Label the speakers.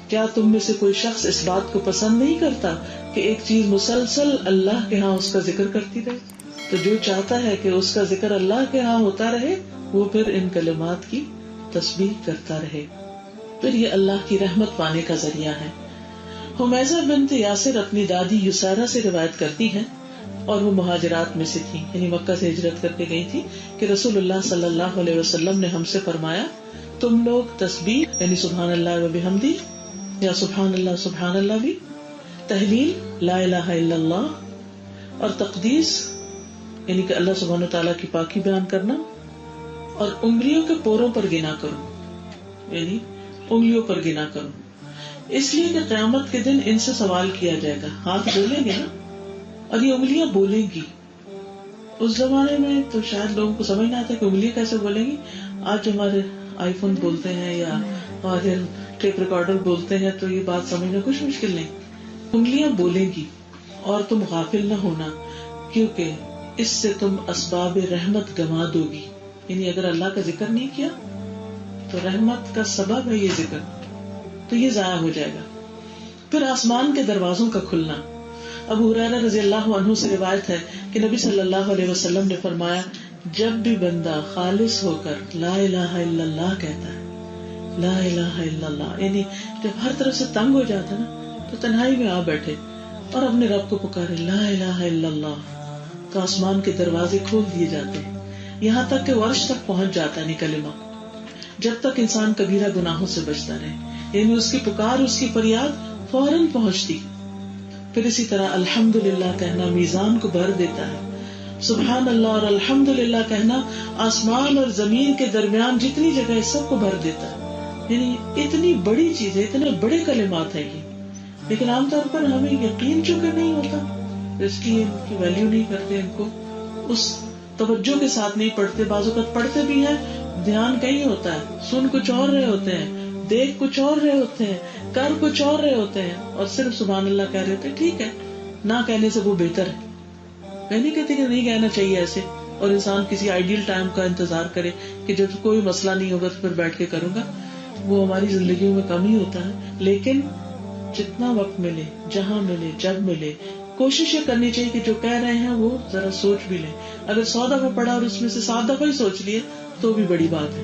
Speaker 1: کیا تم میں سے کوئی شخص اس بات کو پسند نہیں کرتا کہ ایک چیز مسلسل اللہ کے ہاں اس کا ذکر کرتی رہے؟ تو جو چاہتا ہے کہ اس کا ذکر اللہ کے ہاں ہوتا رہے وہ پھر ان کلمات کی تسبیح کرتا رہے. پھر یہ اللہ کی رحمت پانے کا ذریعہ ہے. حمیزہ بنت یاسر اپنی دادی یسارہ سے روایت کرتی ہیں اور وہ مہاجرات میں سے تھی، یعنی مکہ سے ہجرت کر کے گئی تھی، کہ رسول اللہ صلی اللہ علیہ وسلم نے ہم سے فرمایا تم لوگ تسبیح یعنی سبحان اللہ و بحمدی یا سبحان اللہ بھی، تحلیل لا الہ الا اللہ اور تقدیس یعنی کہ اللہ سبحانہ تعالیٰ کی پاکی بیان کرنا، اور انگلیوں کے پوروں پر گنا کرو یعنی انگلیوں پر گنا کرو، اس لیے کہ قیامت کے دن ان سے سوال کیا جائے گا. ہاتھ بولیں گے نا اور یہ انگلیاں بولیں گی. اس زمانے میں تو شاید لوگوں کو سمجھ نہ آتا کہ انگلیاں کیسے بولیں گی. آج ہمارے آئی فون بولتے ہیں یا ہمارے ٹیپ ریکارڈر بولتے ہیں تو یہ بات سمجھنا کچھ مشکل نہیں. انگلیاں بولیں گی اور تم غافل نہ ہونا کیونکہ اس سے تم اسباب رحمت گنوا دو گی. یعنی اگر اللہ کا ذکر نہیں کیا تو رحمت کا سبب ہے یہ ذکر، تو یہ ضائع ہو جائے گا. پھر آسمان کے دروازوں کا کھلنا. ابو ہریرہ رضی اللہ عنہ سے روایت ہے کہ نبی صلی اللہ علیہ وسلم نے فرمایا جب بھی بندہ خالص ہو کر لا الہ الا اللہ کہتا ہے، لا الہ الا اللہ یعنی جب ہر طرف سے تنگ ہو جاتا ہے نا تو تنہائی میں آ بیٹھے اور اپنے رب کو پکارے لا الہ الا اللہ، تو آسمان کے دروازے کھول دیے جاتے ہیں یہاں تک کہ عرش تک پہنچ جاتا ہے کلمہ، جب تک انسان کبیرہ گناہوں سے بچتا رہے. یعنی اس کی پکار، اس کی فریاد فوراً پہنچتی. پھر اسی طرح الحمدللہ کہنا میزان کو بھر دیتا ہے. سبحان اللہ اور الحمدللہ کہنا آسمان اور زمین کے درمیان جتنی جگہ ہے سب کو بھر دیتا ہے. یعنی اتنی بڑی چیز ہے، اتنے بڑے کلمات ہیں یہ، لیکن عام طور پر ہمیں یقین چونکہ نہیں ہوتا اس کی ان کی ویلیو نہیں کرتے، ان کو اس توجہ کے ساتھ نہیں پڑھتے. بعض اوقات پڑھتے بھی ہیں دھیان کہیں ہوتا ہے، سن کچھ اور رہے ہوتے ہیں، دیکھ کچھ اور رہے ہوتے ہیں، کر کچھ اور رہے ہوتے ہیں، اور صرف سبحان اللہ کہہ رہے ہوتے ہیں. ٹھیک ہے، نہ کہنے سے وہ بہتر ہے. میں نہیں کہتی کہ نہیں کہنا چاہیے ایسے، اور انسان کسی آئیڈیل ٹائم کا انتظار کرے کہ جب کوئی مسئلہ نہیں ہوگا تو پھر بیٹھ کے کروں گا، وہ ہماری زندگیوں میں کم ہی ہوتا ہے. لیکن جتنا وقت ملے، جہاں ملے، جب ملے، کوشش یہ کرنی چاہیے کہ جو کہہ رہے ہیں وہ ذرا سوچ بھی لیں. اگر 100 دفعہ پڑھا اور اس میں سے 7 دفعہ ہی سوچ لیے تو بھی بڑی بات ہے.